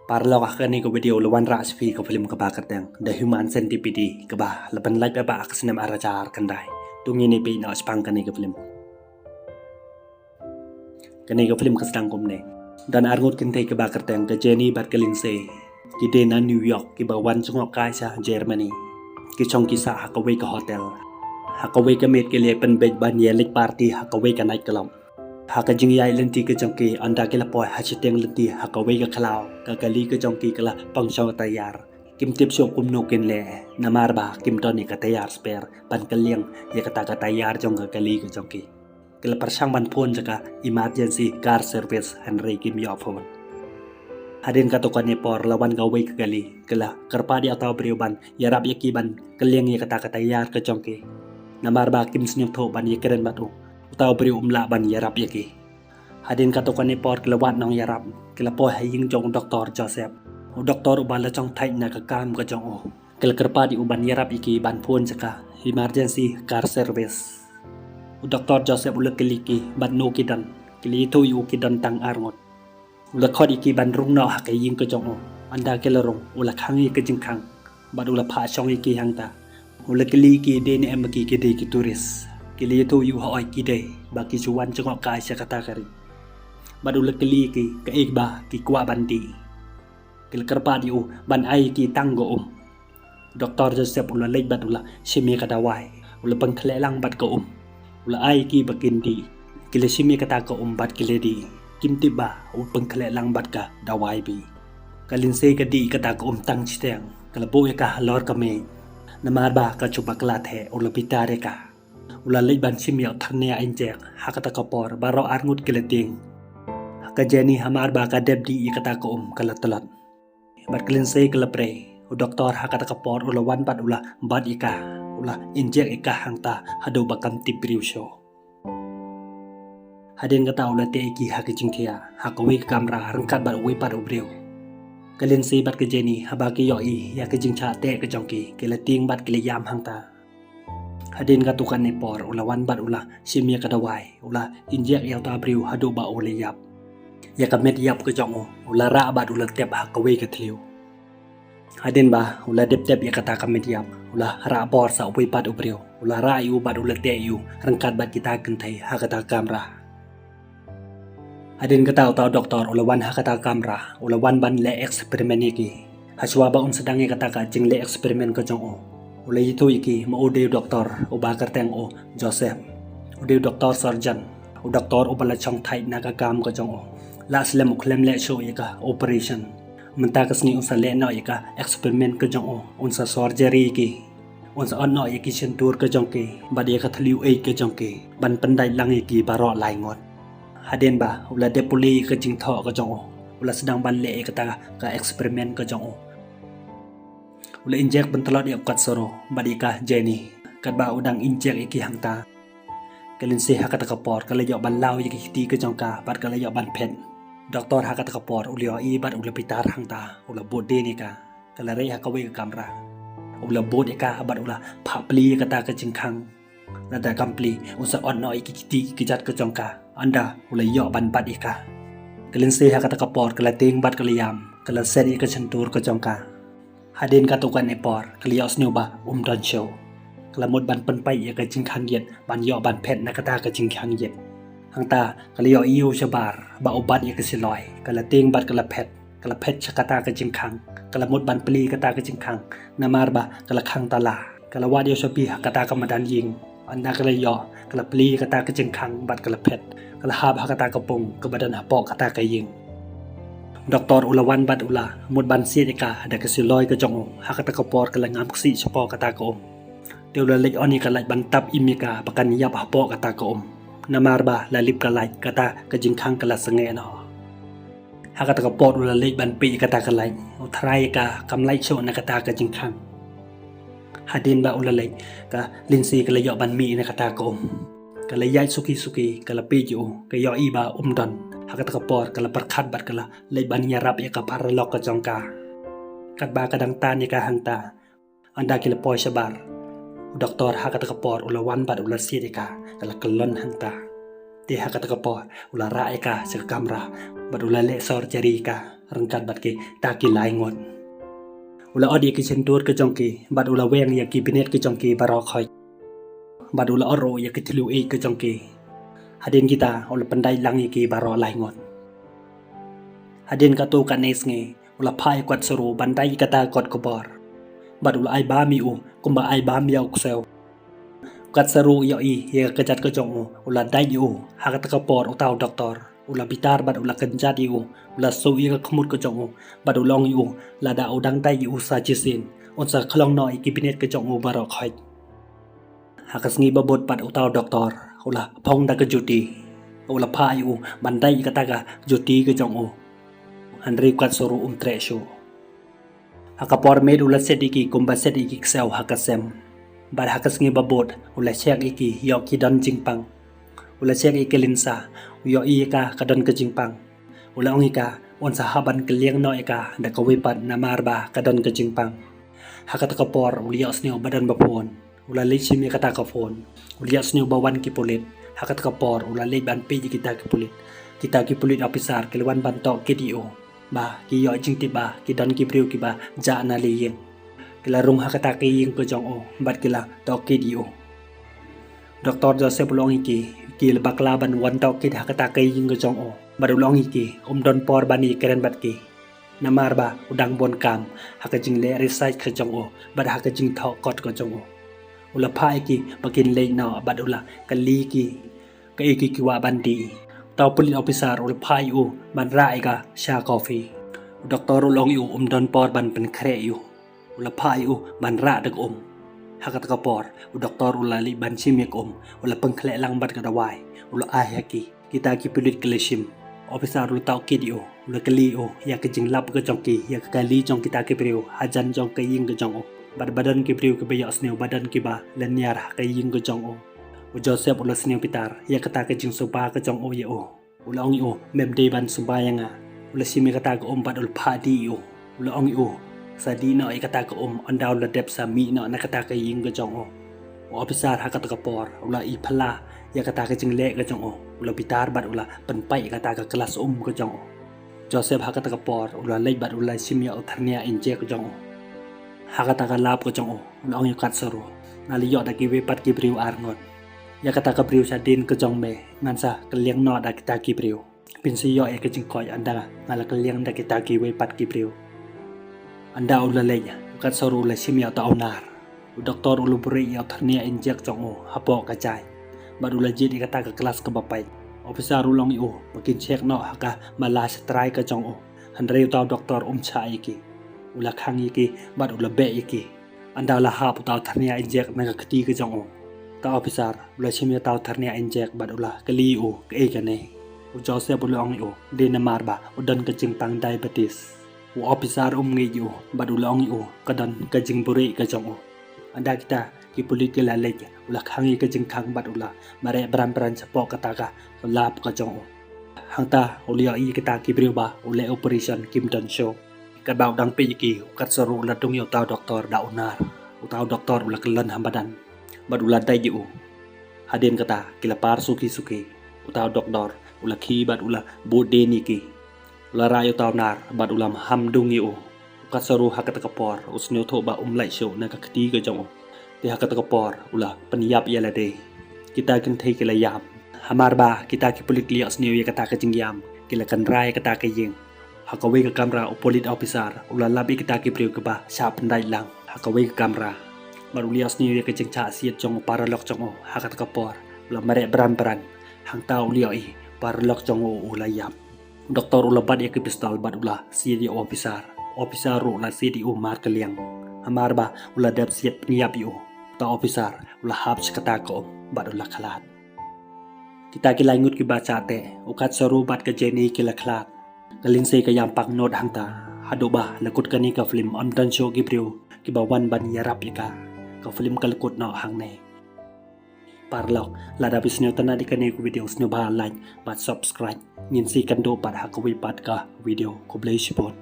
Parlo ka ni ko video lawan ra spi ko film ka bakat yang the human centipede ka ba laban like ba akasnam arajar kandai tungi ni pe na spang kani ka film ka sedang kumne dan argut kinte ka bakat yang ka Jenny Barkelinse ki na New York ki ba wan chungok kai sa Germany ki chong ki sa hakaway ka hotel hakaway ka met ki le pen bed ban yelik party hakaway ka night club haka jingyai lenti ke jongki anda kila poi hachiteng lenti haka wei ka khalau ka kali ke jongki kala pangshau tayar kim tip syo kum no ken le namar ba kim toni ka tayar spare ban kaliang ye kata ka tayar jong ka kali ke jongki kala persang ban phone jaka emergency car service Henry kim yo phone hadin ka to ka ne por lawan ka wei ka kali kala karpa di atau briuban yarap ye ki ban kaliang ye kata ka tayar ke jongki namar ba kim snyuk tho ban ye keren batu tao beri umla ban yarap yaki hadin katokan ni por kelawat nong yarap kelapoy haying jong doktor Joseph doktor ubala jong thai na kakam ka jong o kelkerpa di uban yarap yaki ban phone jaka emergency car service doktor Joseph ulak keliki ban no kidan kili tu yu kidan tang arngot ulak khod iki ban rung no hakaying ka jong o anda kelarong ulak hangi ka jingkhang ban ulak pha chong yaki hangta ulak keliki de ni emaki ki de ki turis kili tu yu hoi ki de baki chuan chungok kai sa kata kari badulak kili ki ka ekba ki kwa bandi kil karpa di u ban ai ki tanggo doktor Joseph ula lej badula simi kata wai ula pangkhle lang bad ka ula ai ki bakin di kile simi kata ka bad kile di kim tiba u pangkhle lang bad ka dawai bi kalin se ka di kata ka tang chiteng kalabo ka lor ka me namar ba ka chupak lathe ula pitare ka ula lej ban simya thania injek hakata kapor baro arngut keleting ka Jenny hamar ba ka debdi ikata ko kalatalat bat klinse kalapre doktor hakata kapor ula wan bat ula bad ika ula injek ika hangta hado bakam tibriusyo hadin kata ula te iki hakijing thia hakawi kamera rangkat bat wi pat ubreu klinse bat ka Jenny habaki yoi ya kijing cha te ka jongki keleting bat kiliyam hangta hadin katukan ni por ulawan bat ula simya kadawai ula injek yau ta briu hadu ba ule yap ya kamet yap ke jongo ula ra bat ula tep hakawe ke thliu hadin ba ula dep ya kata kamet yap ula ra por sa upui pat ubriu ula ra yu bat ula te yu rangkat bat kita kentai hakata kamera hadin kata utau doktor ulawan hakata kamera ulawan ban le eksperimen iki haswa ba sedang kata ka jing le eksperimen ke jongo ulai itu iki mau de doktor ubakar teng o Joseph ude doktor surgeon u doktor ubala chong thai na ka kam ko jong o la slem ukhlem le show ika operation menta kasni unsa le no ika experiment ko jong o unsa surgery ki unsa on no iki sentur ko jong ki badi ka thliu e ke jong ki ban pandai lang iki baro lai ngot haden ba ula de puli ka jing tho ko jong o ula sedang ban le ka experiment ko jong o ula injek bentelot ya kat soro badika Jenny kat ba udang injek iki hangta kalin se hakata kapor kala yo ban law iki ti ke jongka bat kala yo ban pen doktor hakata kapor ulio i bat ula pitar hangta ula bode ni ka kala re hakawe ka kamera ula bode ka bat ula phapli kata ka jingkhang nada kampli usa on no iki ti kijat ke jongka anda ula yo ban bat ika kalin se hakata kapor kala ting bat kala yam kala seri ka sentur ke jongka hadin katukan epor kalios new ba dan show kelamut ban penpai ya ka jingkhang yet ban yo ban pet na kata ka jingkhang yet hangta kalio iu shabar ba obat ya ka siloi kalating bat kala pet chakata ka jingkhang kalamut ban pli kata ka jingkhang namar ba kala khang tala kala wad yo shapi kata ka madan ying anda kala yo kala pli kata ka jingkhang bat kala pet kala hab kata ka pung ka badan hapok kata ka ying doktor ulawan bat ula mud ban siet ka ada kesiloi ke jong hakata kapor kala ngam ksi chapo kata ko deula lek oni kala ban tap imika pakan yap hapo kata ko namar ba lalip kala kata ka jingkhang kala sange no hakata kapor ula lek ban pi kata kala uthrai ka kamlai cho na kata ka jingkhang hadin ba ula lek ka linsi kala yo ban mi na kata ko kala yai suki kala pi ju ka yo iba don hakata kapor kala perkhat bat kala lej ban yarap ya ka paralok ka jongka kat ba kadang tan ya ka hangta anda kila poy sabar doktor hakata kapor ulawan bat ular siet ka kala kelon hangta ti hakata kapor ular ra ka sa kamera bat ulale surgery ka rengkat bat ke taki lai ngot ula odi ke sentur ke jongki bat ula weng ya ki binet ke jongki barok khoi bat ula oro ya ke telu e ke jongki hadin kita ula pandai lang ya ki barok lai ngot hadin ka tu kan es nge ula phai kwat suru bandai kata kot kobor bat ula ai ba mi u kumba ai ba mi au ksel kat seru yo i ya kejat ke jong ula dai yu hakat ka por utau doktor ula bitar bat ula kenjat yu ula so i ka khmut ke jong bat ulong yu la da udang dai yu sa jisin on sa khlong noi ki binet ke jong barok khoi hakas ngi babot bat utau doktor ula phong da ke juti ula pha yu bandai kata ka juti ke jong Andri kat seru tresho hakapor med ula sediki kumba sediki ksel hakasem bar hakas ngi babot ula chek iki yo ki don jingpang ula chek iki linsa yo i ka kadon ke jingpang ula ong ika on sa haban ke liang no ika da ka wipat na marba kadon ke jingpang hakat ka por ula yo sneu badan bapon ula lechimi kata ka phone ula yo sneu bawan ki polit hakat ka por ula le ban pe kita ki polit officer kelwan ban to KDO ba ki yo jing ti ba ki don ki priu ki ba ja na le yen kila rung hakata ke ying ko jong o bat kila to KDO Dr. Joseph long iki ki baklaban wan to ki hakata ke ying ko jong o bat long iki don por bani keren bat ki namar ba udang bon kam hakajing le research ke jong o bat hakajing tho kot ko jong o ula phai ki bakin le no bat ula kali ki ke iki ki wa bandi tau police officer ula phai u ban rai ka sha coffee Dr. long yu don por ban pen kre yu ula phai u ban ra dak hakat ka por doktor ula li ban chimik ula pengkhle lang bat ka dawai ula ayaki kita ki pilit kleshim officer ula tau KDO ula kali ya ke jinglap ka jongki ya kali jong kita ki priu hajan jong ka ying ka jong badan ki priu ke bayak sneu badan ki ba lanyar ka ying ka jong Joseph ula sneu pitar ya kata ka jing suba ka jong ye ula ong mem de ban sumbayanga ula simi kata ka bat ul phadi ula ong Sadi no ikata ka andaw la dep sa mi no nakata ka ying ka jong officer hakata ka por ula i phala ya kata ka jingle ka jong ula bitar bat ula penpai kata ka kelas ka jong Joseph hakata ka por ula lei bat ula simya utharnia inje ka jong hakata ka lap ka jong ula ong kat saru nali yo da ki we pat ki briu arngot ya kata ka briu sa din ka jong me ngan sa kaliang no da kita ki briu pinsi yo e ka jing koi anda ngala kaliang da kita ki we pat ki briu anda ula leya kat soru ula simya ta onar doktor ulu buri ya tharnia injek jong hapo ka chai badula jid kata ka kelas ka bapai officer ulong yu makin check no haka mala strai ka jong handre ta doktor cha iki ula khang iki bad ula be iki anda la ha ta tharnia injek na ka khti ka jong ta officer ula simya ta tharnia injek bad ula kali ka e ka ne Joseph ulong yu de na marba udan ka jingpang diabetes officer ngi yu badulong yu kadan kajing buri ka jong anda kita ki pulit ke la lej ula khangi ka jing khang badula mare bran sapo kata ka lap ka jong hangta ulia i kita ki briba ule operation kim don show ka baw dang pe ki kat saru la tung yu taw doktor da unar utau doktor ula kelan hambadan badula dai yu hadin kata kilapar suki utau doktor ula ki badula bode ni ki la rayo taw nar bad ulam hamdung yu kat saru hakat ka por usnyo tho ba lai show na ka khti ka jong te hakat ka por ula panyap ya la de kita kan thei ke la yam hamar ba kita ki pulit li usnyo ya kata ka jingyam kila kan rai kata ka ying hakawe ka kamera police officer ula labi kita ki priu ka ba sha pandai lang hakawe ka kamera bad uli usnyo ya ka jingcha siat jong paralok jong hakat ka por ula mare bran hang taw li ai paralok jong ula yam Doktor ula bad ya ke pistol bad ula CDO officer ru la CDO mar kaliang hamar ba ula dap siat niap yu ta officer ula hap kata ko bad ula khalat kita ki langut ki baca te ukat saru bad ka jeni ki la khalat kalin se ka yam pak not hangta hado ba lakut kani ka film dan show ki priu ki bawan ban yarap ka film kalkut no hang ne parlok la da bisnyo tana di kani ku video snyo ba like bat subscribe ngin si kan do par ha ko wi pat ka video ko blay shipon